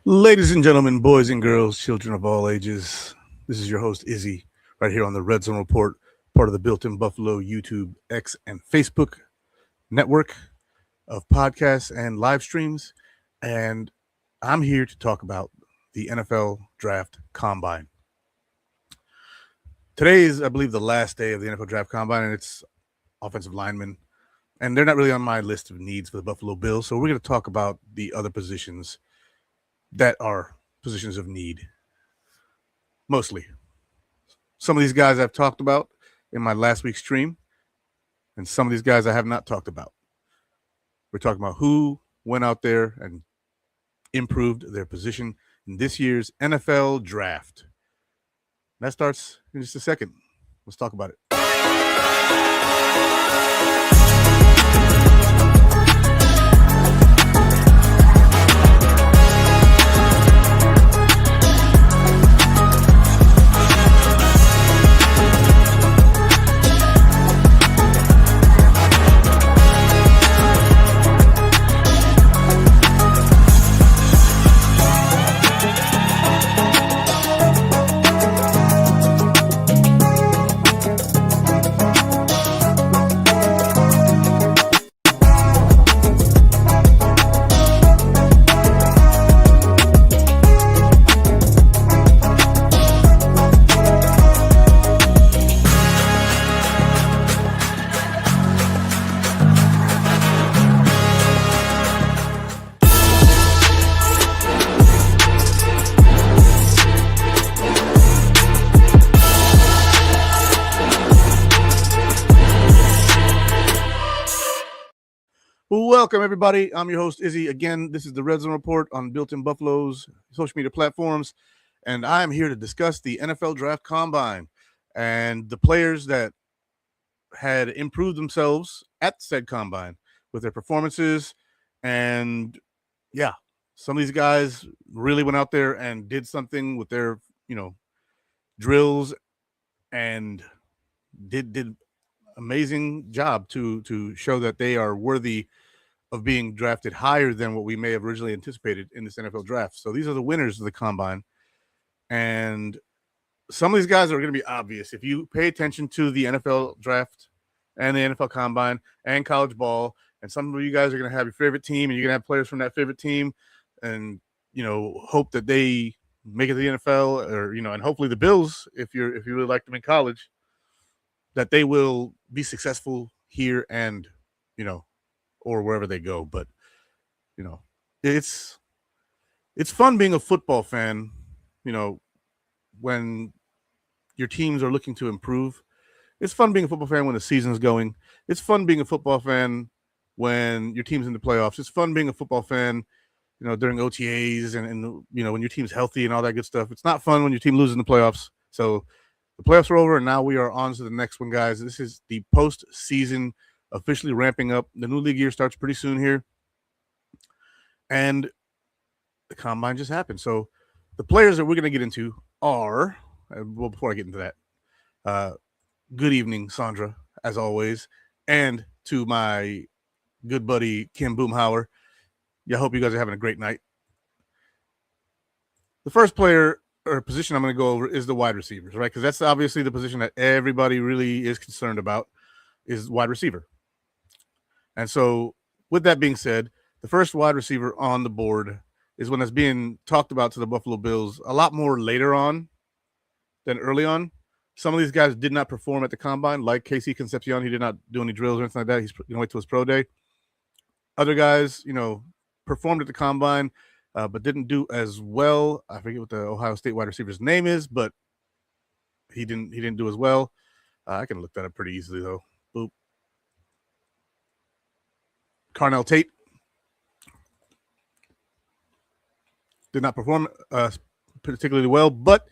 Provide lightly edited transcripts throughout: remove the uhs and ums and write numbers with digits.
Ladies and gentlemen, boys and girls, children of all ages, this is your host, Izzy, right here on the Redzone Report, part of the Built in Buffalo YouTube, X, and Facebook network of podcasts and live streams. And I'm here to talk about the NFL Draft Combine. Today is, I believe, the last day of the NFL Draft Combine, and it's offensive linemen. And they're not really on my list of needs for the Buffalo Bills. So we're going to talk about the other positions that are positions of need mostly. Some of these guys I've talked about in my last week's stream, and some of these guys I have not talked about. We're talking about who went out there and improved their position in this year's NFL draft. That starts in just a second. Let's talk about it. Welcome, everybody. I'm your host, Izzy. Again, this is the Redzone Report on Built in Buffalo's social media platforms, and I'm here to discuss the NFL Draft Combine and the players that had improved themselves at said combine with their performances. And yeah, some of these guys really went out there and did something with their, drills and did amazing job to show that they are worthy of being drafted higher than what we may have originally anticipated in this NFL draft. So these are the winners of the combine. And some of these guys are going to be obvious. If you pay attention to the NFL draft and the NFL combine and college ball, and some of you guys are going to have your favorite team and you're going to have players from that favorite team and, hope that they make it to the NFL or, and hopefully the Bills, if you really like them in college, that they will be successful here and, or wherever they go. But, it's fun being a football fan, when your teams are looking to improve. It's fun being a football fan when the season's going. It's fun being a football fan when your team's in the playoffs. It's fun being a football fan, during OTAs and when your team's healthy and all that good stuff. It's not fun when your team loses in the playoffs. So the playoffs are over, and now we are on to the next one, guys. This is the postseason officially ramping up. The new league year starts pretty soon here. And the combine just happened. So the players that we're going to get into are, well, before I get into that, good evening, Sandra, as always, and to my good buddy, Kim Boomhauer. Yeah, I hope you guys are having a great night. The first player or position I'm going to go over is the wide receivers, right? Because that's obviously the position that everybody really is concerned about is wide receiver. And so with that being said, the first wide receiver on the board is one that's being talked about to the Buffalo Bills a lot more later on than early on. Some of these guys did not perform at the combine, like Casey Concepcion. He did not do any drills or anything like that. He's going to wait till his pro day. Other guys, performed at the combine, but didn't do as well. I forget what the Ohio State wide receiver's name is, but he didn't do as well. I can look that up pretty easily, though. Boop. Carnell Tate did not perform particularly well, but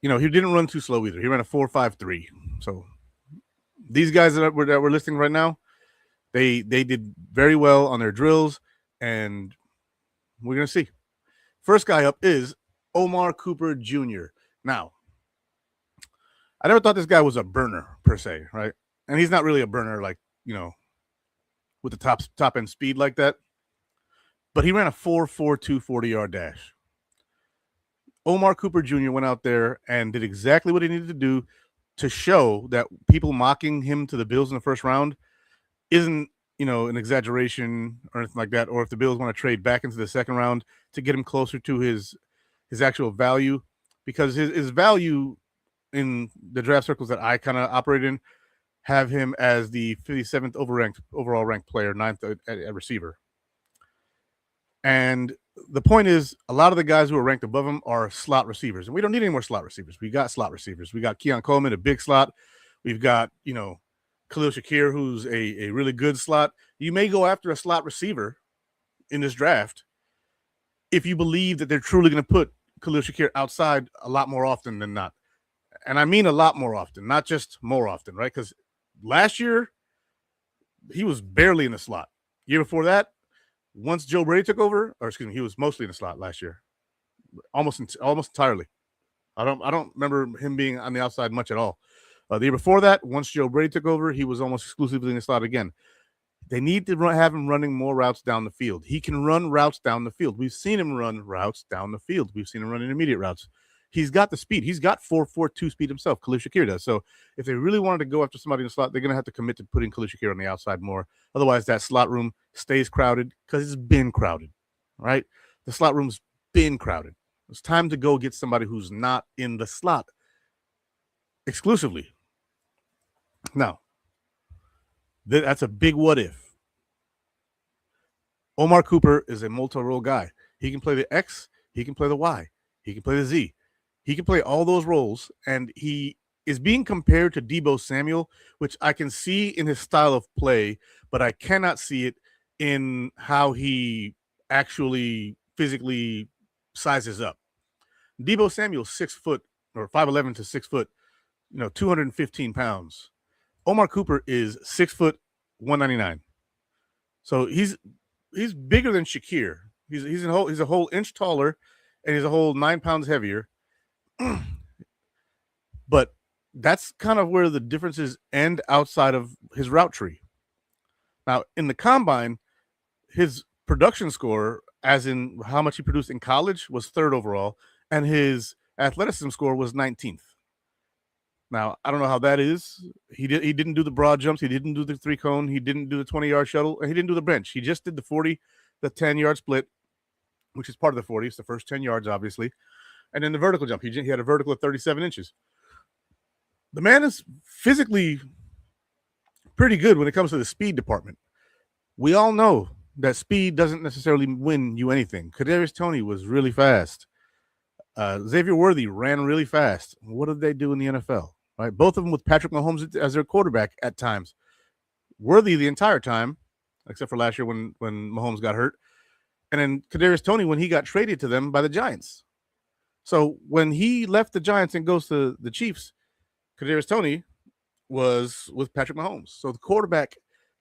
he didn't run too slow either. He ran a 4.53. So these guys that we're listing right now, they did very well on their drills, and we're gonna see. First guy up is Omar Cooper Jr. Now, I never thought this guy was a burner per se, right? And he's not really a burner, like with the top end speed like that. but he ran a 4.42 40-yard dash. Omar Cooper Jr. went out there and did exactly what he needed to do to show that people mocking him to the Bills in the first round isn't, an exaggeration or anything like that, or if the Bills want to trade back into the second round to get him closer to his actual value, because his value in the draft circles that I kind of operate in have him as the 57th overall ranked player, 9th at receiver. And the point is, a lot of the guys who are ranked above him are slot receivers, and we don't need any more slot receivers. We got slot receivers. We got Keon Coleman, a big slot. We've got, Khalil Shakir, who's a really good slot. You may go after a slot receiver in this draft if you believe that they're truly going to put Khalil Shakir outside a lot more often than not. And I mean a lot more often, not just more often, right? Because last year, he was barely in the slot. Year before that, once Joe Brady took over, he was mostly in the slot last year, almost entirely. I don't remember him being on the outside much at all. The year before that, once Joe Brady took over, he was almost exclusively in the slot again. They need to have him running more routes down the field. He can run routes down the field. We've seen him run routes down the field. We've seen him run intermediate routes. He's got the speed. He's got 4.42 speed himself. Khalil Shakir does. So if they really wanted to go after somebody in the slot, they're going to have to commit to putting Khalil Shakir on the outside more. Otherwise, that slot room stays crowded because it's been crowded, right? The slot room's been crowded. It's time to go get somebody who's not in the slot exclusively. Now, that's a big what if. Omar Cooper is a multi-role guy. He can play the X. He can play the Y. He can play the Z. He can play all those roles, and he is being compared to Deebo Samuel, which I can see in his style of play, but I cannot see it in how he actually physically sizes up. Deebo Samuel's 6 foot, or 5'11" to 6 foot, 215 pounds. Omar Cooper is 6 foot, 199. So he's bigger than Shakir. He's a whole inch taller, and he's a whole 9 pounds heavier. But that's kind of where the differences end outside of his route tree. Now, in the combine, his production score, as in how much he produced in college, was 3rd overall, and his athleticism score was 19th. Now, I don't know how that is. He didn't do the broad jumps. He didn't do the 3-cone. He didn't do the 20-yard shuttle. And he didn't do the bench. He just did the 10-yard split, which is part of the 40. It's the first 10 yards, obviously. And then the vertical jump. He had a vertical of 37 inches. The man is physically pretty good when it comes to the speed department. We all know that speed doesn't necessarily win you anything. Kadarius Toney was really fast. Xavier Worthy ran really fast. What did they do in the NFL? Right, both of them with Patrick Mahomes as their quarterback at times. Worthy the entire time, except for last year when Mahomes got hurt. And then Kadarius Toney when he got traded to them by the Giants. So when he left the Giants and goes to the Chiefs, Kadarius Toney was with Patrick Mahomes. So the quarterback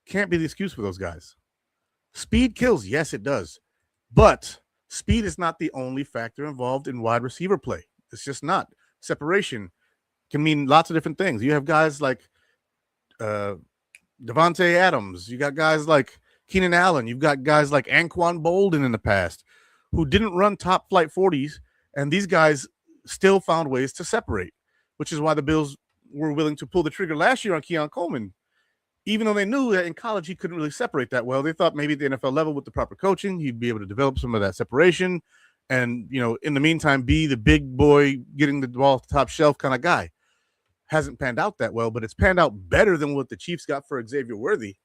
can't be the excuse for those guys. Speed kills. Yes, it does. But speed is not the only factor involved in wide receiver play. It's just not. Separation can mean lots of different things. You have guys like Devontae Adams. You got guys like Keenan Allen. You've got guys like Anquan Bolden in the past who didn't run top flight 40s, and these guys still found ways to separate, which is why the Bills were willing to pull the trigger last year on Keon Coleman. Even though they knew that in college he couldn't really separate that well, they thought maybe at the NFL level with the proper coaching, he'd be able to develop some of that separation and, in the meantime, be the big boy getting the ball off the top shelf kind of guy. Hasn't panned out that well, but it's panned out better than what the Chiefs got for Xavier Worthy.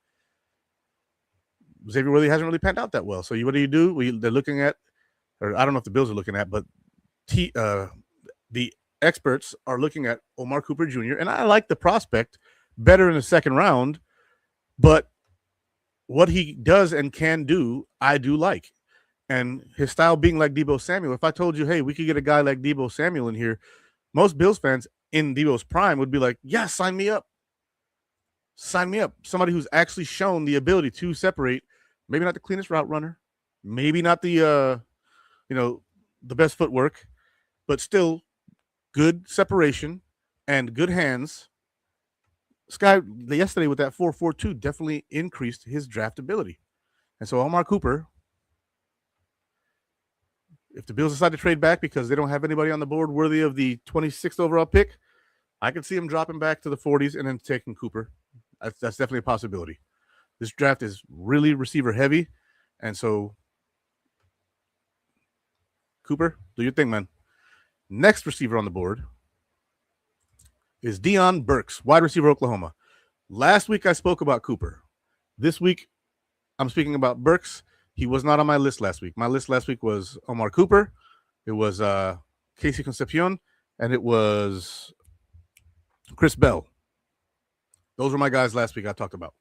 Xavier Worthy hasn't really panned out that well. So what do? They're looking at, or I don't know if the Bills are looking at, but the experts are looking at Omar Cooper Jr., and I like the prospect better in the second round. But what he does and can do, I do like. And his style being like Deebo Samuel, if I told you, hey, we could get a guy like Deebo Samuel in here, most Bills fans in Deebo's prime would be like, yeah, sign me up. Sign me up. Somebody who's actually shown the ability to separate, maybe not the cleanest route runner, maybe not the, the best footwork, but still good separation and good hands. This guy yesterday with that 4.42 definitely increased his draftability. And so Omar Cooper If the Bills decide to trade back because they don't have anybody on the board worthy of the 26th overall pick, I could see him dropping back to the 40s and then taking Cooper. That's definitely a possibility. This draft is really receiver heavy, and so Cooper, do your thing, man. Next receiver on the board is Deion Burks, wide receiver, Oklahoma. Last week I spoke about Cooper. This week I'm speaking about Burks. He was not on my list last week. My list last week was Omar Cooper, it was Casey Concepcion, and it was Chris Bell. Those were my guys last week I talked about.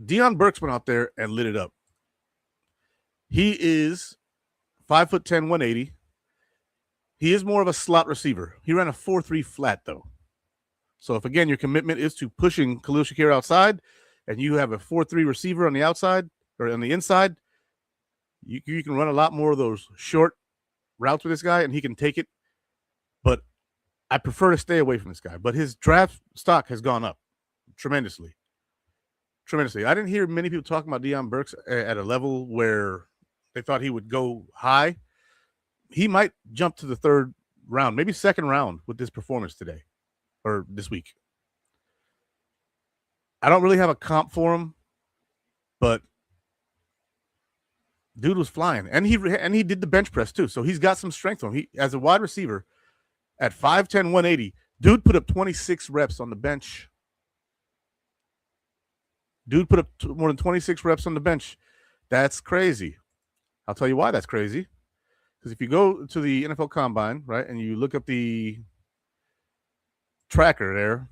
Deion Burks went out there and lit it up. He is 5'10", 180. He is more of a slot receiver. He ran a 4.3 flat, though. So if, again, your commitment is to pushing Khalil Shakir outside and you have a 4.3 receiver on the outside or on the inside, you can run a lot more of those short routes with this guy, and he can take it. But I prefer to stay away from this guy. But his draft stock has gone up tremendously. Tremendously. I didn't hear many people talking about Deion Burks at a level where they thought he would go high. He might jump to the third round, maybe second round with this performance today or this week. I don't really have a comp for him, but dude was flying, and he did the bench press too, so he's got some strength on him. He, as a wide receiver, at 5'10", 180, dude put up 26 reps on the bench. Dude put up more than 26 reps on the bench. That's crazy. I'll tell you why that's crazy. Because if you go to the NFL Combine, right, and you look up the tracker there,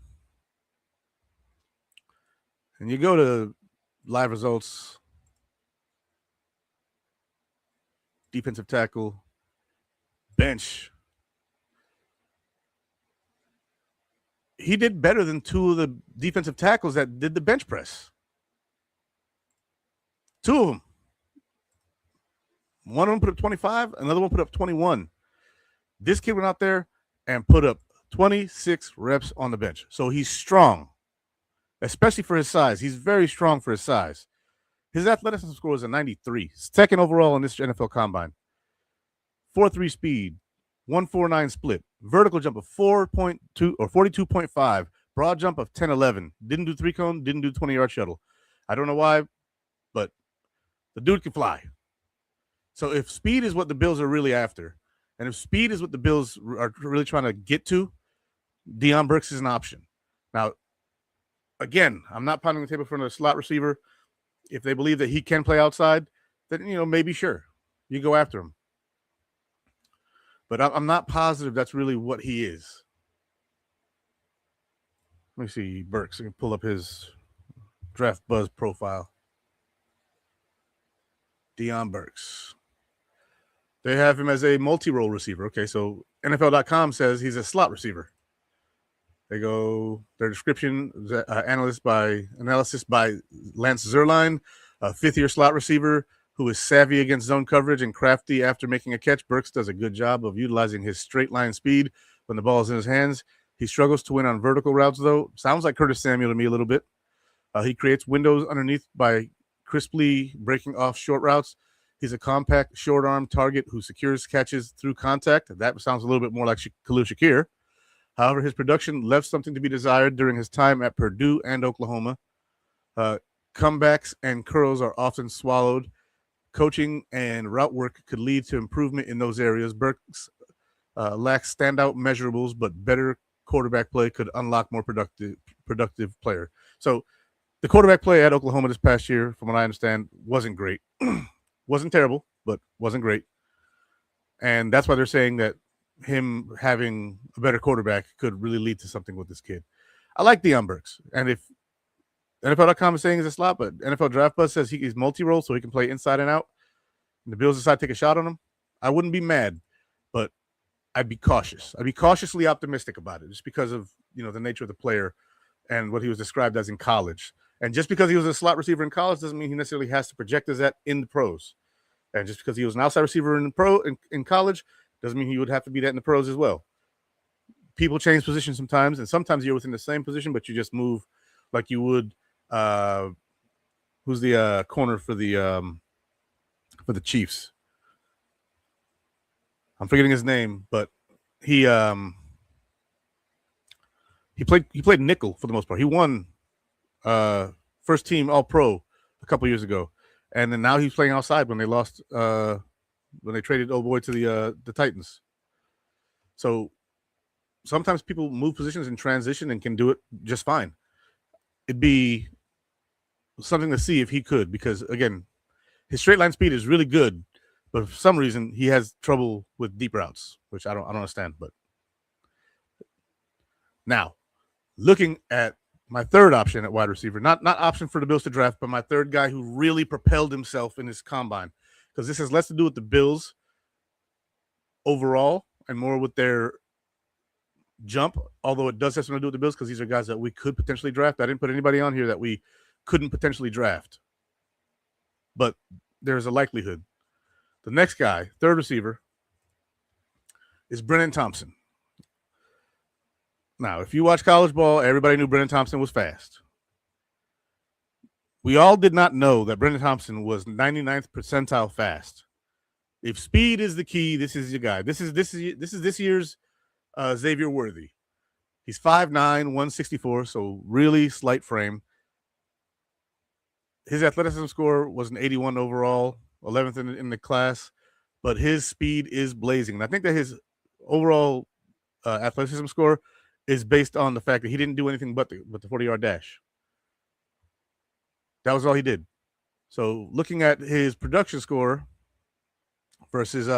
and you go to live results, defensive tackle, bench, he did better than two of the defensive tackles that did the bench press. Two of them. One of them put up 25, another one put up 21. This kid went out there and put up 26 reps on the bench. So he's strong, especially for his size. He's very strong for his size. His athleticism score is a 93, second overall in this NFL Combine. 4.3 speed, 1.49 split, vertical jump of 4.2 or 42.5, broad jump of 10.11. Didn't do three cone, didn't do 20-yard shuttle. I don't know why, but the dude can fly. So if speed is what the Bills are really after, and if speed is what the Bills are really trying to get to, Deion Burks is an option. Now, again, I'm not pounding the table for another slot receiver. If they believe that he can play outside, then, maybe sure, you go after him. But I'm not positive that's really what he is. Let me see, Burks. I can pull up his Draft Buzz profile. Deion Burks. They have him as a multi-role receiver. Okay, so NFL.com says he's a slot receiver. They go, their description, analysis by Lance Zierlein, a fifth-year slot receiver who is savvy against zone coverage and crafty after making a catch. Burks does a good job of utilizing his straight-line speed when the ball is in his hands. He struggles to win on vertical routes, though. Sounds like Curtis Samuel to me a little bit. He creates windows underneath by crisply breaking off short routes. He's a compact, short-arm target who secures catches through contact. That sounds a little bit more like Khalil Shakir. However, his production left something to be desired during his time at Purdue and Oklahoma. Comebacks and curls are often swallowed. Coaching and route work could lead to improvement in those areas. Burks lacks standout measurables, but better quarterback play could unlock more productive player. So the quarterback play at Oklahoma this past year, from what I understand, wasn't great. Wasn't terrible, but wasn't great. And that's why they're saying that him having a better quarterback could really lead to something with this kid. I like Deion Burks. And if NFL.com is saying he's a slot, but NFL Draft Buzz says he's multi-role, so he can play inside and out, and the Bills decide to take a shot on him, I wouldn't be mad, but I'd be cautious. I'd be cautiously optimistic about it just because of, the nature of the player and what he was described as in college. And just because he was a slot receiver in college doesn't mean he necessarily has to project as that in the pros. And just because he was an outside receiver in college doesn't mean he would have to be that in the pros as well. People change positions sometimes, and sometimes you're within the same position, but you just move like you would. Who's the corner for the Chiefs? I'm forgetting his name, but he played nickel for the most part. He won first team All Pro a couple years ago, and then now he's playing outside when they lost when they traded old boy to the Titans. So sometimes people move positions in transition and can do it just fine. It'd be something to see if he could, because again, his straight line speed is really good, but for some reason he has trouble with deep routes, which I don't understand. But now, looking at my third option at wide receiver, not option for the Bills to draft, but my third guy who really propelled himself in his combine, because this has less to do with the Bills overall and more with their jump, although it does have something to do with the Bills because these are guys that we could potentially draft. I didn't put anybody on here that we couldn't potentially draft, but there's a likelihood. The next guy, third receiver, is Brennan Thompson. Now, if you watch college ball, everybody knew Brennan Thompson was fast. We all did not know that Brennan Thompson was 99th percentile fast. If speed is the key, this is your guy. This is this year's Xavier Worthy. He's 5'9", 164, so really slight frame. His athleticism score was an 81 overall, 11th in the class, but his speed is blazing. And I think that his overall athleticism score is based on the fact that he didn't do anything but the 40-yard dash. That was all he did. So looking at his production score versus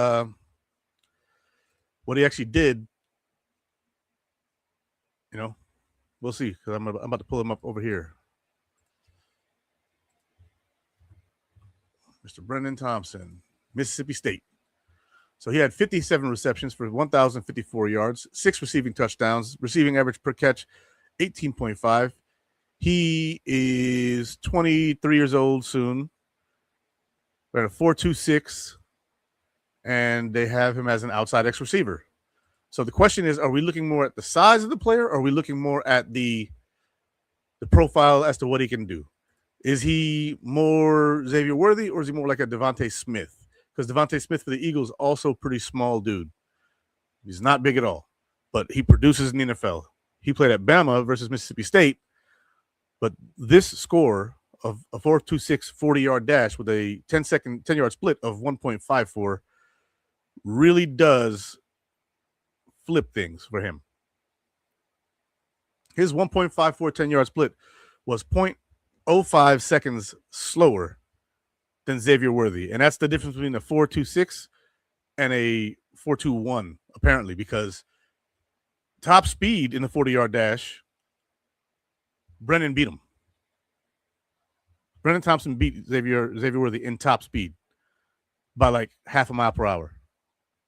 what he actually did, you know, we'll see, because I'm about to pull him up over here. Mr. Brennan Thompson, Mississippi State. So he had 57 receptions for 1,054 yards, 6 receiving touchdowns, receiving average per catch 18.5. He is 23 years old soon. We're at a 4.26, and they have him as an outside X receiver. So the question is, are we looking more at the size of the player, or are we looking more at the profile as to what he can do? Is he more Xavier Worthy, or is he more like a Devontae Smith? Because Devontae Smith for the Eagles also pretty small dude. He's not big at all, but he produces in the NFL. He played at Bama versus Mississippi State, but this score of a 4.26 40-yard dash with a 10-yard split of 1.54 really does flip things for him. His 1.54 10-yard split was 0.05 seconds slower than Xavier Worthy. And that's the difference between a 4.26 and a 4.21, apparently, because top speed in the 40-yard dash, Brennan beat him. Brennan Thompson beat Xavier Worthy in top speed by like half a mile per hour,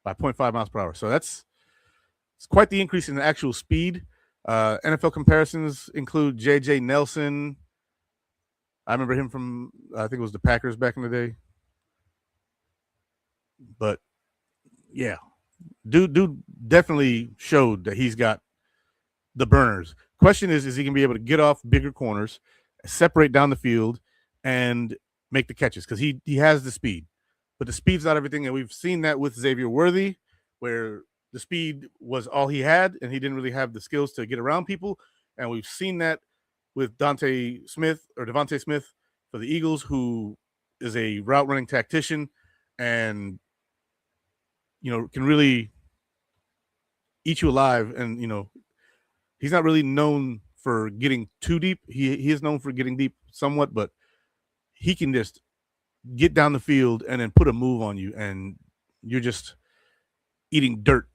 by 0.5 miles per hour. So it's quite the increase in the actual speed. NFL comparisons include J.J. Nelson. I remember him from, I think it was the Packers back in the day. But, yeah, dude definitely showed that he's got the burners. Question is he going to be able to get off bigger corners, separate down the field, and make the catches? Because he has the speed. But the speed's not everything, and we've seen that with Xavier Worthy, where the speed was all he had, and he didn't really have the skills to get around people. And we've seen that with Devontae Smith for the Eagles, who is a route running tactician and, you know, can really eat you alive. And, you know, he's not really known for getting too deep. He is known for getting deep somewhat, but he can just get down the field and then put a move on you, and you're just eating dirt.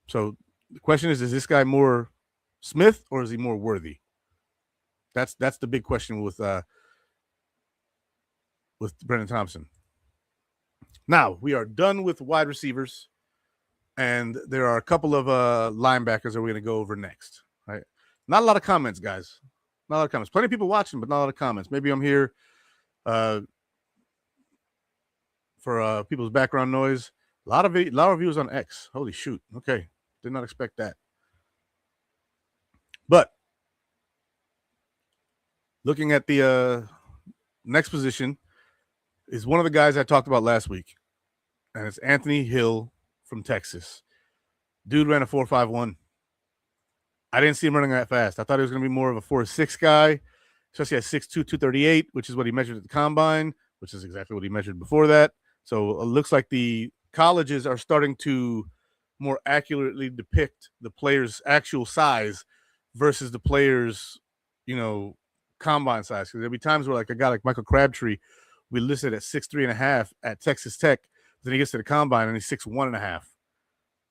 So the question is this guy more Smith or is he more Worthy? That's the big question with Brennan Thompson. Now we are done with wide receivers, and there are a couple of linebackers that we're going to go over next. Right? Not a lot of comments, guys. Not a lot of comments. Plenty of people watching, but not a lot of comments. Maybe I'm here for people's background noise. A lot of views on X. Holy shoot. Okay. Did not expect that. But looking at the next position is one of the guys I talked about last week, and it's Anthony Hill from Texas. Dude ran a 4.51. I didn't see him running that fast. I thought he was going to be more of a 4.6 guy, especially at 6'2", 238, which is what he measured at the combine, which is exactly what he measured before that. So it looks like the colleges are starting to more accurately depict the player's actual size versus the player's, combine size. Because there'll be times where, like, a guy like Michael Crabtree, we listed at 6'3.5" at Texas Tech. Then he gets to the combine and he's 6'1.5".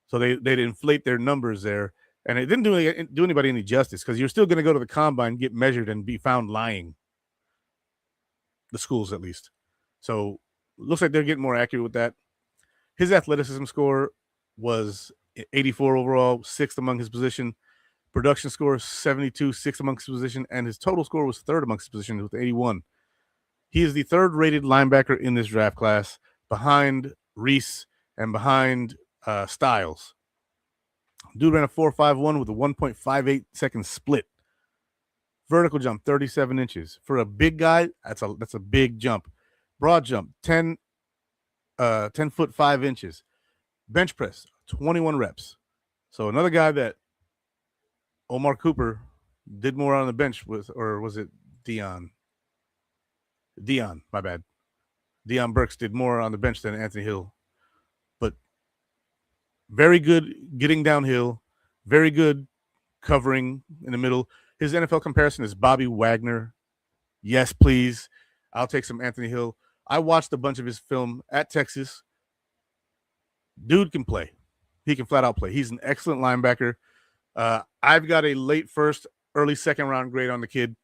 So they'd inflate their numbers there. And it didn't do anybody any justice, because you're still going to go to the combine, get measured, and be found lying. The schools, at least. So it looks like they're getting more accurate with that. His athleticism score was 84 overall, sixth among his position. Production score 72, sixth amongst his position, and his total score was third amongst his position with 81. He is the third-rated linebacker in this draft class, behind Reese and behind Styles. Dude ran a 4.51 with a 1.58 second split. Vertical jump 37 inches. For a big guy, that's a big jump. Broad jump 10 foot 5 inches. Bench press 21 reps. So another guy that Omar Cooper did more on the bench with, or was it Dion? My bad. Dion Burks did more on the bench than Anthony Hill. But very good getting downhill, very good covering in the middle. His NFL comparison is Bobby Wagner. Yes, please. I'll take some Anthony Hill. I watched a bunch of his film at Texas. Dude can play. He can flat out play. He's an excellent linebacker. I've got a late first, early second round grade on the kid,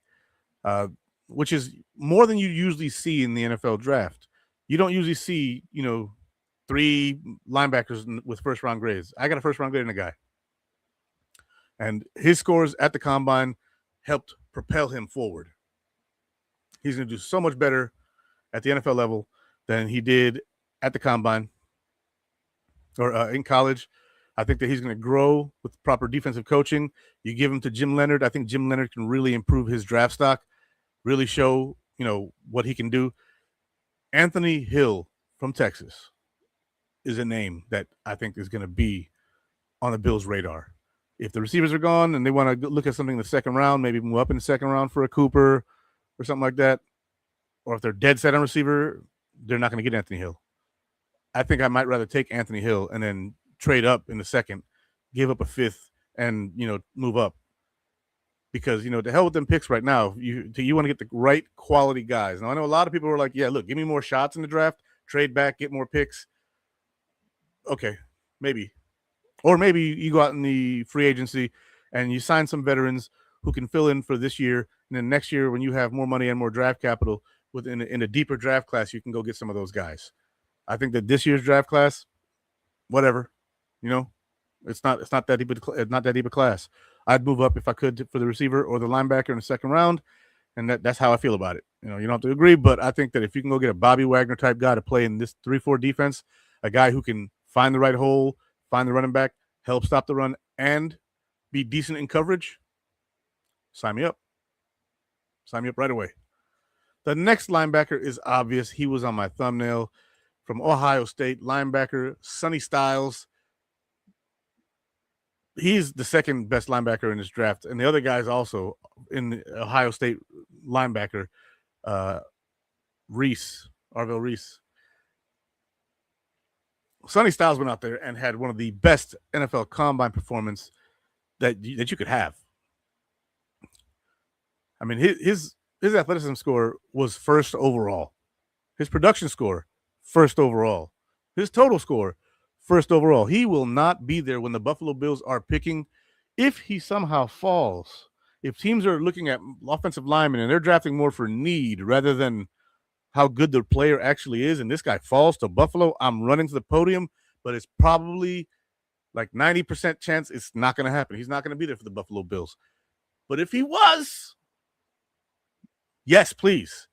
which is more than you usually see in the NFL draft. You don't usually see, 3 linebackers with first round grades. I got a first round grade in a guy. And his scores at the combine helped propel him forward. He's going to do so much better at the NFL level than he did at the combine or in college. I think that he's going to grow with proper defensive coaching. You give him to Jim Leonard. I think Jim Leonard can really improve his draft stock, really show, what he can do. Anthony Hill from Texas is a name that I think is going to be on the Bills' radar. If the receivers are gone and they want to look at something in the second round, maybe move up in the second round for a Cooper or something like that, or if they're dead set on receiver, they're not going to get Anthony Hill. I think I might rather take Anthony Hill and then trade up in the second, give up a fifth, and, move up. Because, the hell with them picks right now, you want to get the right quality guys. Now, I know a lot of people are like, yeah, look, give me more shots in the draft, trade back, get more picks. Okay, maybe. Or maybe you go out in the free agency and you sign some veterans who can fill in for this year. And then next year, when you have more money and more draft capital in a deeper draft class, you can go get some of those guys. I think that this year's draft class, whatever, it's not that deep a class. I'd move up if I could for the receiver or the linebacker in the second round, and that's how I feel about it. You don't have to agree, but I think that if you can go get a Bobby Wagner type guy to play in this 3-4 defense, a guy who can find the right hole, find the running back, help stop the run, and be decent in coverage, sign me up. Sign me up right away. The next linebacker is obvious. He was on my thumbnail. From Ohio State, linebacker Sonny Styles. He's the second best linebacker in this draft. And the other guy is also in the Ohio State linebacker, Arvell Reese. Sonny Styles went out there and had one of the best NFL combine performance that you could have. I mean, his athleticism score was first overall. His production score, first overall. His total score, first overall. He will not be there when the Buffalo Bills are picking. If he somehow falls, if teams are looking at offensive linemen and they're drafting more for need rather than how good the player actually is, and this guy falls to Buffalo, I'm running to the podium, but it's probably like 90% chance it's not going to happen. He's not going to be there for the Buffalo Bills. But if he was, yes, please.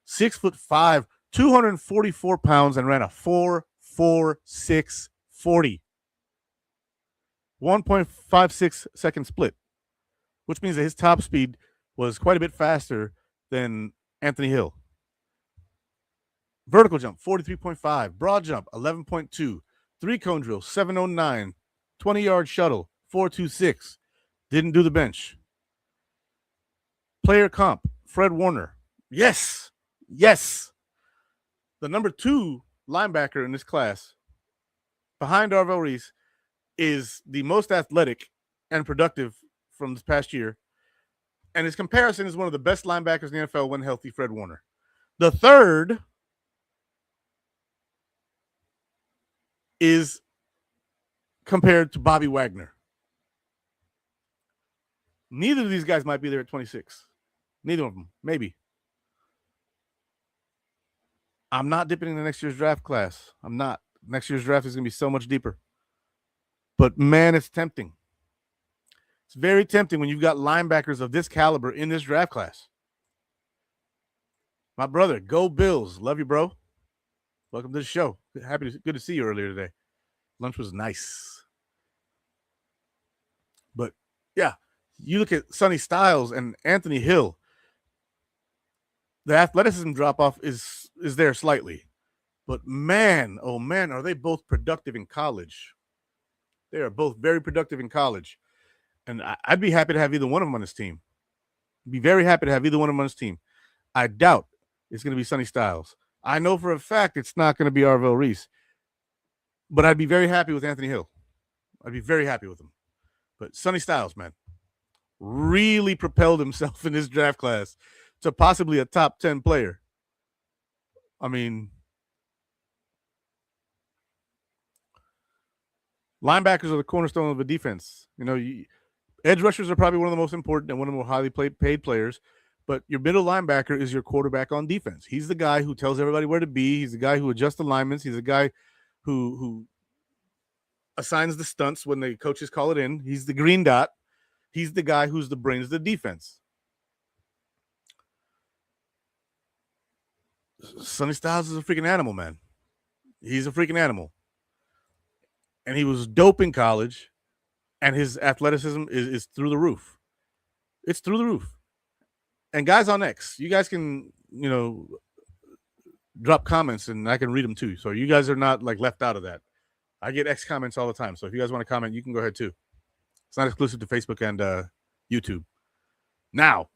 6'5", 244 pounds, and ran a 4.46 40. 1.56 second split, which means that his top speed was quite a bit faster than Anthony Hill. Vertical jump, 43.5. Broad jump, 11.2. 3-cone drill, 709. 20-yard shuttle, 426. Didn't do the bench. Player comp, Fred Warner. Yes. Yes. The number 2 linebacker in this class, behind Arvell Reese, is the most athletic and productive from this past year. And his comparison is one of the best linebackers in the NFL when healthy, Fred Warner. The third is compared to Bobby Wagner. Neither of these guys might be there at 26. Neither of them. Maybe. I'm not dipping into next year's draft class. I'm not. Next year's draft is going to be so much deeper. But, man, it's tempting. It's very tempting when you've got linebackers of this caliber in this draft class. My brother, go Bills. Love you, bro. Welcome to the show. Good to see you earlier today. Lunch was nice. But, yeah, you look at Sonny Styles and Anthony Hill. The athleticism drop-off is there slightly. But, man, oh, man, are they both productive in college. They are both very productive in college. And I'd be happy to have either one of them on this team. Be very happy to have either one of them on this team. I doubt it's going to be Sonny Styles. I know for a fact it's not going to be Arvell Reese. But I'd be very happy with Anthony Hill. I'd be very happy with him. But Sonny Styles, man, really propelled himself in this draft class to possibly a top 10 player. I mean, linebackers are the cornerstone of a defense. You know, edge rushers are probably one of the most important and one of the more highly paid players. But your middle linebacker is your quarterback on defense. He's the guy who tells everybody where to be. He's the guy who adjusts alignments. He's the guy who assigns the stunts when the coaches call it in. He's the green dot. He's the guy who's the brains of the defense. Sonny Styles is a freaking animal, man. He's a freaking animal. And he was dope in college, and his athleticism is through the roof. It's through the roof. And guys on X, you guys can, drop comments, and I can read them too. So you guys are not like left out of that. I get X comments all the time. So if you guys want to comment, you can go ahead too. It's not exclusive to Facebook and YouTube. Now,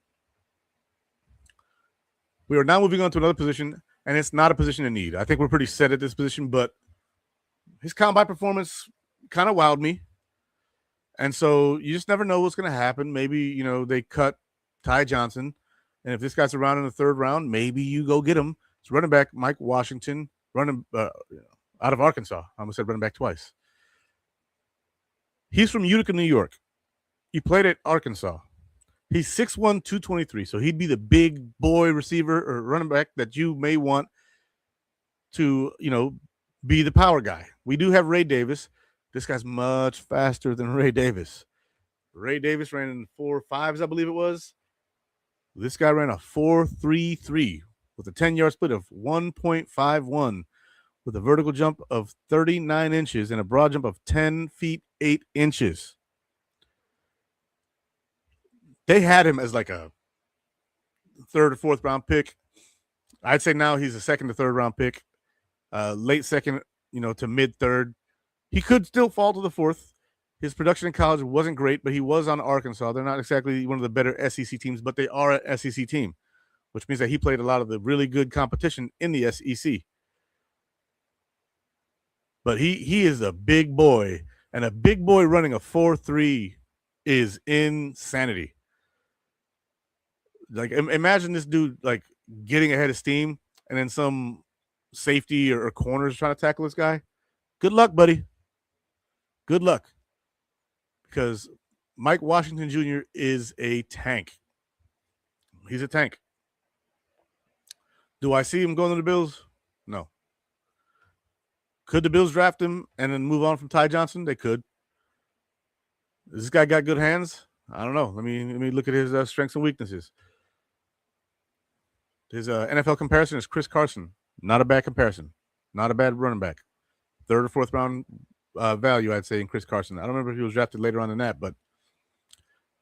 we are now moving on to another position, and it's not a position in need. I think we're pretty set at this position, but his combine performance kind of wowed me. And so you just never know what's going to happen. Maybe, they cut Ty Johnson. And if this guy's around in the third round, maybe you go get him. It's running back Mike Washington, running out of Arkansas. I almost said running back twice. He's from Utica, New York. He played at Arkansas. He's 6'1", 223. So he'd be the big boy receiver or running back that you may want to, be the power guy. We do have Ray Davis. This guy's much faster than Ray Davis. Ray Davis ran in 4.5s, I believe it was. This guy ran a 4.33 with a 10-yard split of 1.51 with a vertical jump of 39 inches and a broad jump of 10 feet 8 inches. They had him as like a third or fourth round pick. I'd say now he's a second to third round pick. Late second, to mid third. He could still fall to the fourth. His production in college wasn't great, but he was on Arkansas. They're not exactly one of the better SEC teams, but they are an SEC team, which means that he played a lot of the really good competition in the SEC. But he is a big boy, and a big boy running a 4.3 is insanity. Like, imagine this dude like getting ahead of steam, and then some safety or corners trying to tackle this guy. Good luck, buddy. Good luck. Because Mike Washington Jr. is a tank. He's a tank. Do I see him going to the Bills? No. Could the Bills draft him and then move on from Ty Johnson? They could. Does this guy got good hands? I don't know. Let me look at his strengths and weaknesses. His NFL comparison is Chris Carson. Not a bad comparison. Not a bad running back. Third or fourth round value, I'd say, in Chris Carson. I don't remember if he was drafted later on than that, but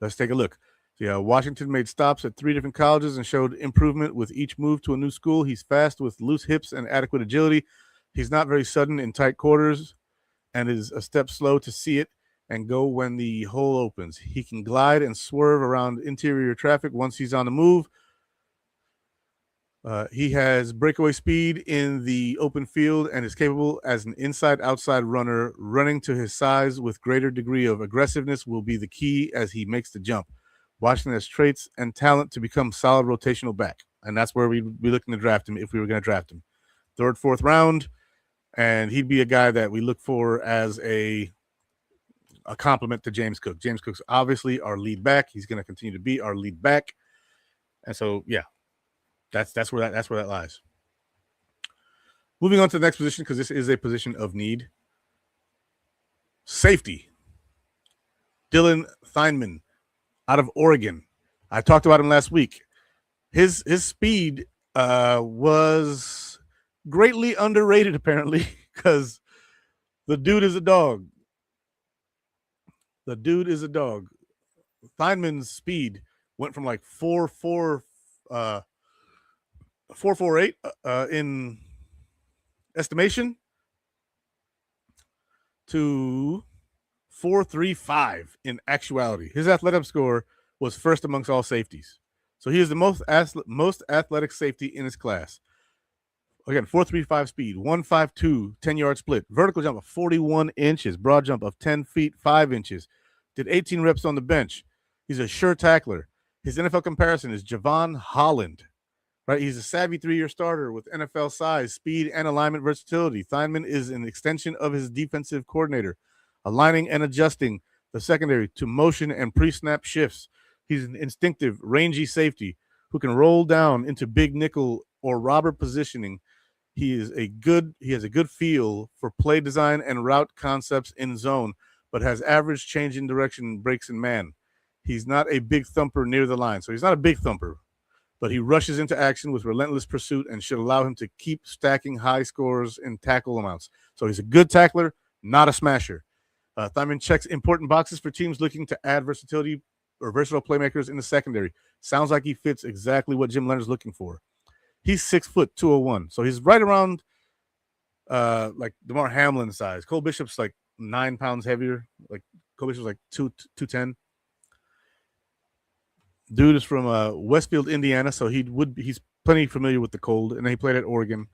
let's take a look. Yeah, Washington made stops at 3 different colleges and showed improvement with each move to a new school. He's fast with loose hips and adequate agility. He's not very sudden in tight quarters. and is a step slow to see it and go when the hole opens. He can glide and swerve around interior traffic once he's on the move. He has breakaway speed in the open field and is capable as an inside-outside runner. Running to his size with greater degree of aggressiveness will be the key as he makes the jump. Washington has traits and talent to become solid rotational back, and that's where we'd be looking to draft him if we were going to draft him. 3rd, 4th round, and he'd be a guy that we look for as a complement to James Cook. James Cook's obviously our lead back. He's going to continue to be our lead back, and so yeah. That's where that lies. Moving on to the next position, because this is a position of need. Safety. Dylan Theinman out of Oregon. I talked about him last week. His speed was greatly underrated, apparently, because the dude is a dog. The dude is a dog. Theinman's speed went from like 4.48 in estimation to 4.35 in actuality. His athletic score was first amongst all safeties. So he is the most athletic safety in his class. Again, 4.35 speed, 1.52, 10-yard split, vertical jump of 41 inches, broad jump of 10 feet, 5 inches. Did 18 reps on the bench. He's a sure tackler. His NFL comparison is Javon Holland. Right, he's a savvy 3-year starter with NFL size, speed, and alignment versatility. Theinman is an extension of his defensive coordinator, aligning and adjusting the secondary to motion and pre-snap shifts. He's an instinctive, rangy safety who can roll down into big nickel or robber positioning. He has a good feel for play design and route concepts in zone, but has average change in direction breaks in man. He's not a big thumper near the line, so he's not a big thumper, but he rushes into action with relentless pursuit and should allow him to keep stacking high scores in tackle amounts. So he's a good tackler, not a smasher. Theinman checks important boxes for teams looking to add versatility or versatile playmakers in the secondary. Sounds like he fits exactly what Jim Leonard's looking for. He's 6 foot 201, so he's right around like DeMar Hamlin size. Cole Bishop's like 9 pounds heavier. Like Cole Bishop's like 210. Dude is from Westfield, Indiana, so he's plenty familiar with the cold, and then he played at Oregon.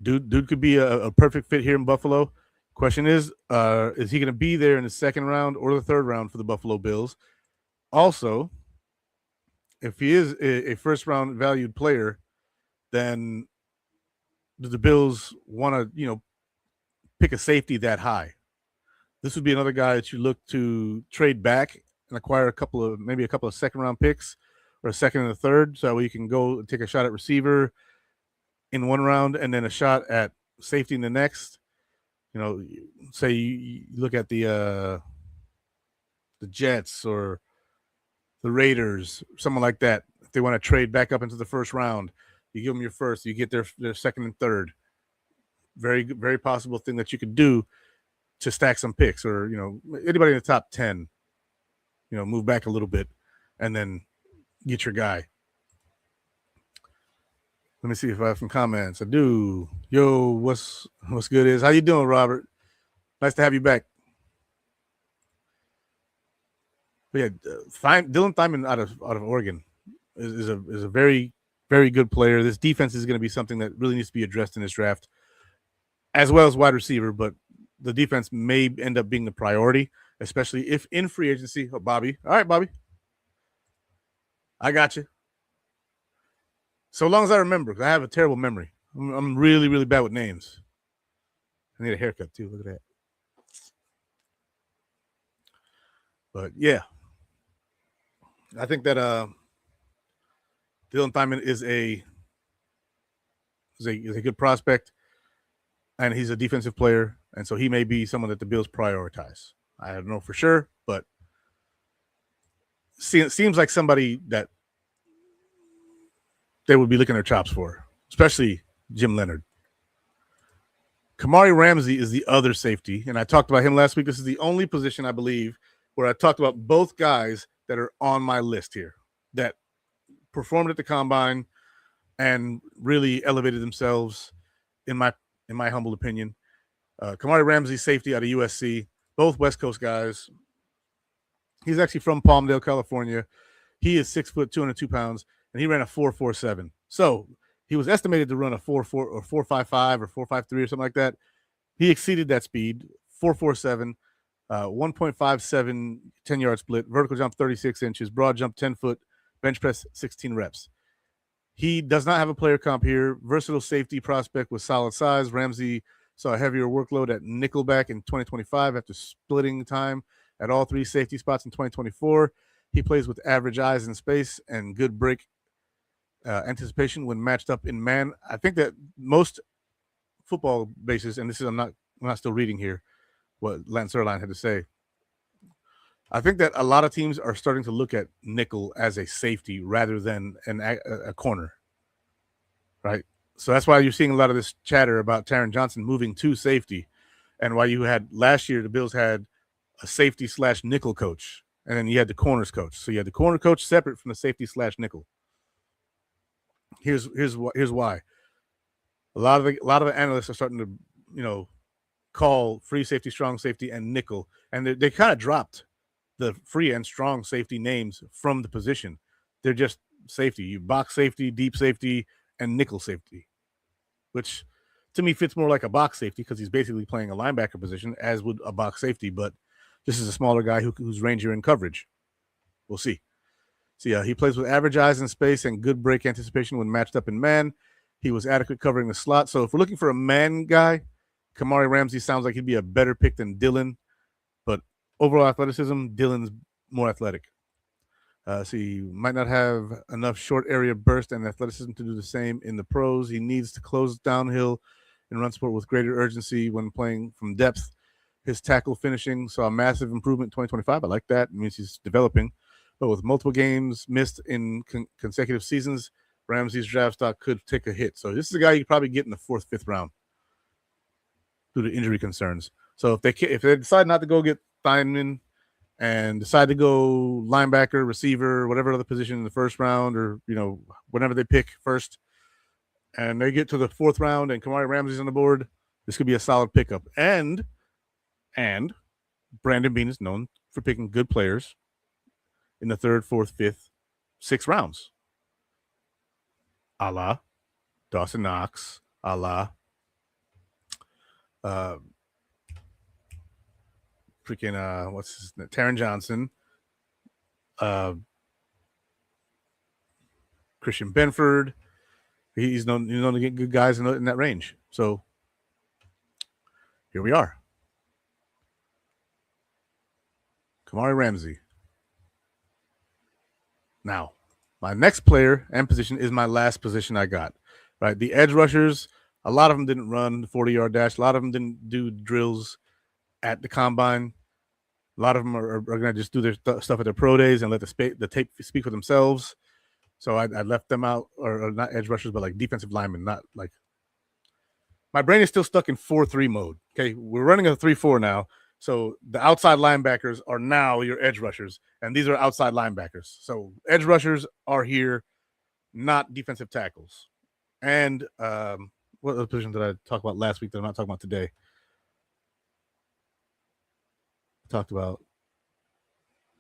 Dude could be a perfect fit here in Buffalo. Question is he going to be there in the 2nd round or the 3rd round for the Buffalo Bills? Also, if he is a 1st-round valued player, then do the Bills want to, pick a safety that high? This would be another guy that you look to trade back and acquire maybe a couple of 2nd-round picks or a 2nd and a 3rd, so that way you can go take a shot at receiver in 1 round and then a shot at safety in the next. Say you look at the Jets or the Raiders, someone like that. If they want to trade back up into the 1st round, you give them your 1st, you get their 2nd and 3rd. Very, very possible thing that you could do to stack some picks, or anybody in the top 10. Move back a little bit and then get your guy. Let me see if I have some comments. I do. Yo, what's good is? How you doing, Robert? Nice to have you back. But yeah, Dylan Theinman out of Oregon is a very, very good player. This defense is going to be something that really needs to be addressed in this draft, as well as wide receiver, but the defense may end up being the priority, especially if in free agency. Oh, Bobby. All right, Bobby. I got you. So long as I remember, because I have a terrible memory. I'm really, really bad with names. I need a haircut, too. Look at that. But, yeah. I think that Dylan Theinman is a good prospect, and he's a defensive player, and so he may be someone that the Bills prioritize. I don't know for sure, but it seems like somebody that they would be licking their chops for, especially Jim Leonard. Kamari Ramsey is the other safety, and I talked about him last week. This is the only position, I believe, where I talked about both guys that are on my list here that performed at the combine and really elevated themselves, in my humble opinion. Kamari Ramsey, safety out of USC, both West Coast guys. He's actually from Palmdale, California. He is 6 foot, 202 pounds, and he ran a 4.47. So he was estimated to run a 4.4 or 4.55 or 4.53 or something like that. He exceeded that speed, 4.47, 1.57 10-yard split, vertical jump 36 inches, broad jump 10 foot, bench press 16 reps. He does not have a player comp here. Versatile safety prospect with solid size. Ramsey saw a heavier workload at nickelback in 2025 after splitting time at all three safety spots in 2024. He plays with average eyes in space and good break anticipation when matched up in man. I think that most football bases, and this is I'm not still reading here what Lance Erline had to say. I think that a lot of teams are starting to look at nickel as a safety rather than a corner, right? So that's why you're seeing a lot of this chatter about Taron Johnson moving to safety, and why you had last year the Bills had a safety / nickel coach, and then you had the corners coach. So you had the corner coach separate from the safety / nickel. Here's why. A lot of the analysts are starting to call free safety, strong safety, and nickel, and they kind of dropped the free and strong safety names from the position. They're just safety. You box safety, deep safety, and nickel safety, which to me fits more like a box safety because he's basically playing a linebacker position, as would a box safety, but this is a smaller guy who's rangier in coverage. We'll see. So yeah, he plays with average eyes in space and good break anticipation when matched up in man. He was adequate covering the slot. So if we're looking for a man guy, Kamari Ramsey sounds like he'd be a better pick than Dylan, but overall athleticism, Dylan's more athletic. So he might not have enough short area burst and athleticism to do the same in the pros. He needs to close downhill and run support with greater urgency when playing from depth. His tackle finishing saw a massive improvement in 2025. I like that. It means he's developing. But with multiple games missed in consecutive seasons, Ramsey's draft stock could take a hit. So this is a guy you could probably get in the 4th, 5th round due to injury concerns. So if they decide not to go get Theinman and decide to go linebacker, receiver, whatever other position in the 1st round, or whenever they pick first, and they get to the 4th round and Kamari Ramsey's on the board, this could be a solid pickup. And Brandon Beane is known for picking good players in the 3rd, 4th, 5th, 6th rounds, a la Dawson Knox, a la what's his name? Taron Johnson, Christian Benford. He's known to get good guys in that range. So here we are. Kamari Ramsey. Now, my next player and position is my last position I got. Right, the edge rushers. A lot of them didn't run the 40-yard dash. A lot of them didn't do drills at the combine. A lot of them are going to just do their stuff at their pro days and let the tape speak for themselves. So I left them out, or not edge rushers, but like defensive linemen. Not like, my brain is still stuck in 4-3 mode. Okay, we're running a 3-4 now. So the outside linebackers are now your edge rushers, and these are outside linebackers. So edge rushers are here, not defensive tackles. And what other position did I talk about last week that I'm not talking about today? I talked about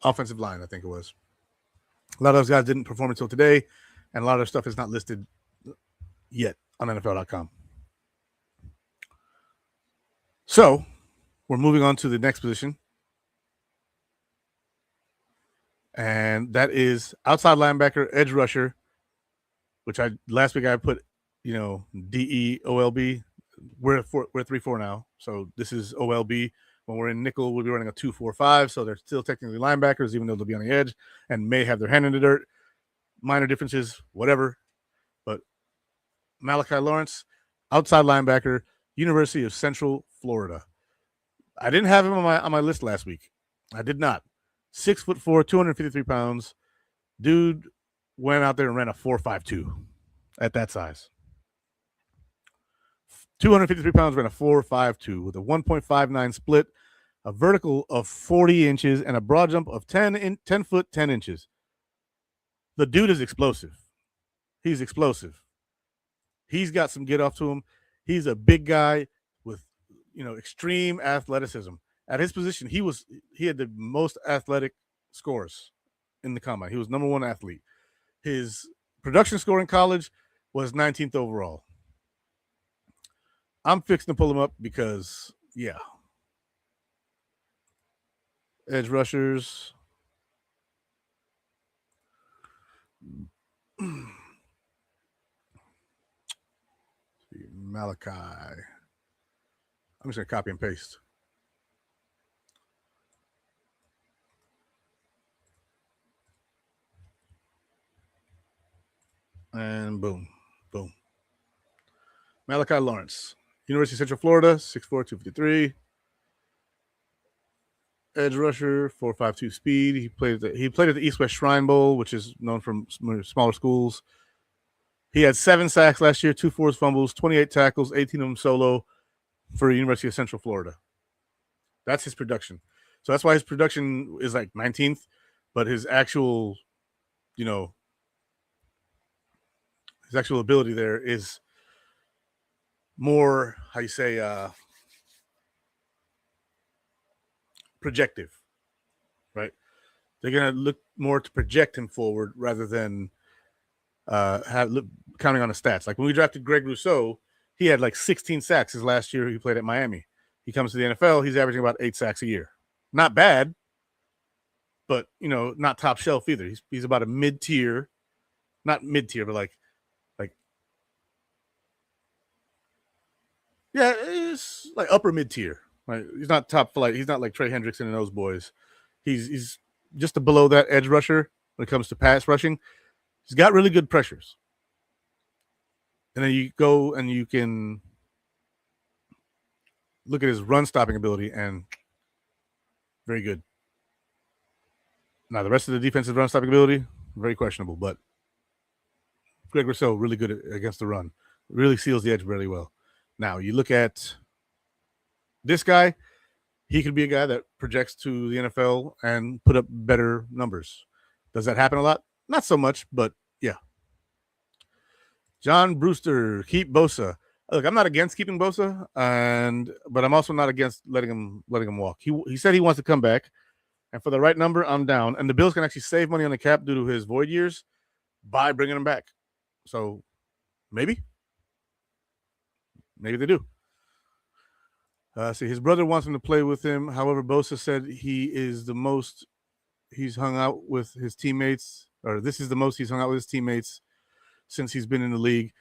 offensive line, I think it was. A lot of those guys didn't perform until today, and a lot of their stuff is not listed yet on NFL.com. So we're moving on to the next position, and that is outside linebacker, edge rusher, which last week I put, DEOLB. We're 3-4 now, so this is OLB. When we're in nickel, we'll be running a 2-4-5, so they're still technically linebackers, even though they'll be on the edge and may have their hand in the dirt. Minor differences, whatever. But Malachi Lawrence, outside linebacker, University of Central Florida. I didn't have him on my list last week. I did not. 6'4", 253 pounds. Dude went out there and ran a 4.52 at that size. 253 pounds, ran a 4.52 with a 1.59 split, a vertical of 40 inches, and a broad jump of 10 foot 10 inches. The dude is explosive. He's explosive. He's got some get off to him. He's a big guy with, extreme athleticism. At his position, he had the most athletic scores in the combine. He was number one athlete. His production score in college was 19th overall. I'm fixing to pull him up because, yeah. Edge rushers. Malachi. I'm just going to copy and paste. And boom, boom. Malachi Lawrence, University of Central Florida, 6'4", 253. Edge rusher, 4.52 speed. He played at the East West Shrine Bowl, which is known from smaller schools. He had 7 sacks last year, 2 forced fumbles, 28 tackles, 18 of them solo for University of Central Florida. That's his production. So that's why his production is like 19th, but his actual, his actual ability there is more, how you say, projective, right? They're going to look more to project him forward rather than counting on the stats. Like when we drafted Greg Rousseau, he had like 16 sacks his last year he played at Miami. He comes to the NFL, he's averaging about 8 sacks a year. Not bad, but not top shelf either. He's about a mid-tier, not mid-tier, but like yeah, it's like upper mid-tier. Right? He's not top flight. He's not like Trey Hendrickson and those boys. He's just below that edge rusher when it comes to pass rushing. He's got really good pressures. And then you go and you can look at his run stopping ability, and very good. Now, the rest of the defensive run stopping ability, very questionable, but Greg Rousseau, really good against the run. Really seals the edge really well. Now, you look at this guy, he could be a guy that projects to the NFL and put up better numbers. Does that happen a lot? Not so much, but yeah. John Brewster, keep Bosa. Look, I'm not against keeping Bosa, but I'm also not against letting him walk. He said he wants to come back, and for the right number, I'm down. And the Bills can actually save money on the cap due to his void years by bringing him back. So maybe they do. See, his brother wants him to play with him. However, Bosa said he is the most he's hung out with his teammates, or this is the most he's hung out with his teammates since he's been in the league.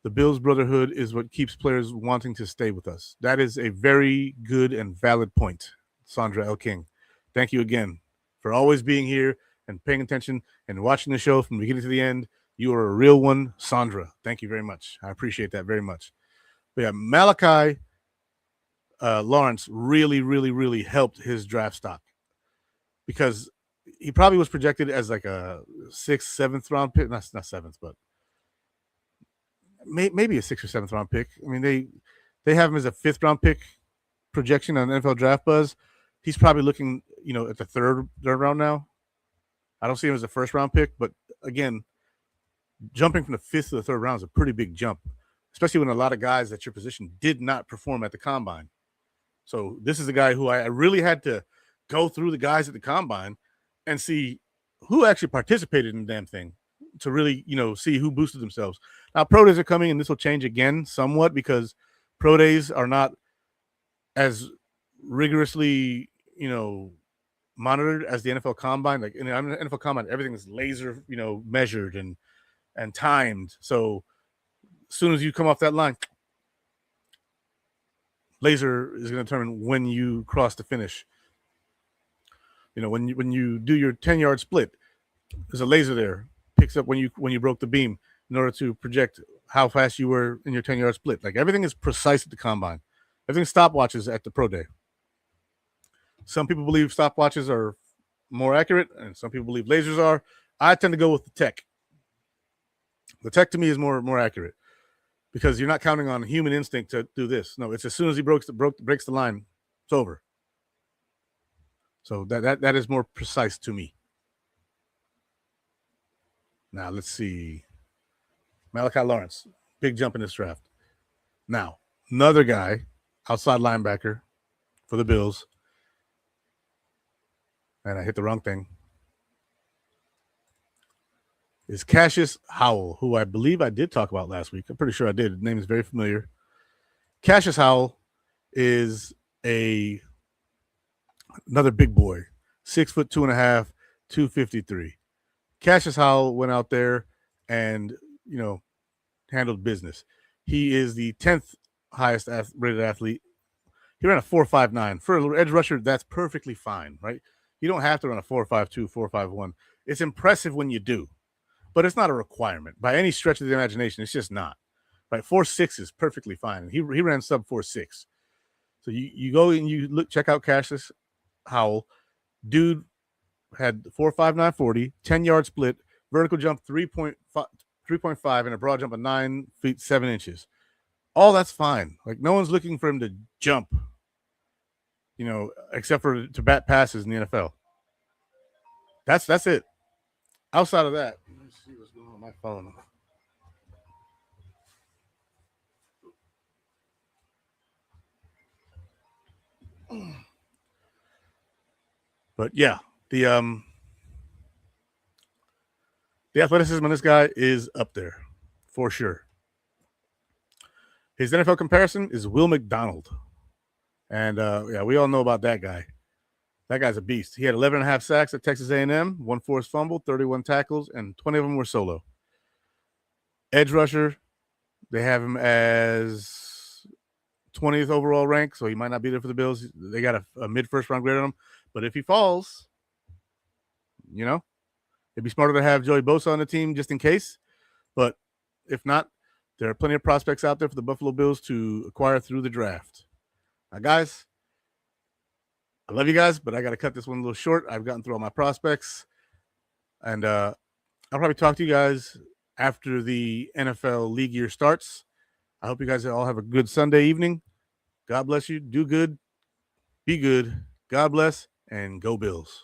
The Bills brotherhood is what keeps players wanting to stay with us. That is a very good and valid point, Sandra L. King. Thank you again for always being here and paying attention and watching the show from the beginning to the end. You are a real one, Sandra. Thank you very much. I appreciate that very much. But yeah, Malachi Lawrence really, really, really helped his draft stock because he probably was projected as like a 6th, 7th round pick. Not 7th, but maybe a 6th or 7th round pick. I mean, they have him as a 5th round pick projection on NFL Draft Buzz. He's probably looking, at the third round now. I don't see him as a 1st round pick, but again, jumping from the 5th to the 3rd round is a pretty big jump, especially when a lot of guys at your position did not perform at the combine. So this is a guy who I really had to go through the guys at the combine and see who actually participated in the damn thing to really, see who boosted themselves. Now, pro days are coming, and this will change again somewhat because pro days are not as rigorously, monitored as the NFL combine. Like in the NFL combine, everything is laser, measured and timed. So as soon as you come off that line, laser is going to determine when you cross the finish. When you do your 10-yard split, there's a laser there, picks up when you broke the beam in order to project how fast you were in your 10-yard split. Like everything is precise at the combine. Everything stopwatches at the pro day. Some people believe stopwatches are more accurate, and some people believe lasers are. I tend to go with the tech. The tech to me is more accurate because you're not counting on human instinct to do this. No, it's as soon as he breaks the line, it's over. So that is more precise to me. Now let's see. Malachi Lawrence, big jump in this draft. Now, another guy outside linebacker for the Bills. And I hit the wrong thing. Is Cassius Howell, who I believe I did talk about last week. I'm pretty sure I did. The name is very familiar. Cassius Howell is another big boy, 6'2.5", 253. Cassius Howell went out there and, handled business. He is the 10th highest rated athlete. He ran a 4.59. For an edge rusher, that's perfectly fine, right? You don't have to run a 4.52, 4.51. It's impressive when you do, but it's not a requirement by any stretch of the imagination. It's just not. Right? 4.6 is perfectly fine. He ran sub 4.6. So you go and you check out Cassius Howell. Dude had 4.59 40, 10-yard split, vertical jump 3.5, and a broad jump of 9 feet 7 inches. All that's fine. Like, no one's looking for him to jump, except for to bat passes in the NFL. That's it. Outside of that, let me see what's going on with my phone. But yeah, the athleticism on this guy is up there for sure. His NFL comparison is Will McDonald. And we all know about that guy. That guy's a beast. He had 11.5 sacks at Texas A&M, 1 forced fumble, 31 tackles, and 20 of them were solo. Edge rusher, they have him as 20th overall rank, so he might not be there for the Bills. They got a mid-first round grade on him. But if he falls, it'd be smarter to have Joey Bosa on the team just in case. But if not, there are plenty of prospects out there for the Buffalo Bills to acquire through the draft. Now, guys, I love you guys, but I got to cut this one a little short. I've gotten through all my prospects. And I'll probably talk to you guys after the NFL league year starts. I hope you guys all have a good Sunday evening. God bless you. Do good. Be good. God bless. And go Bills.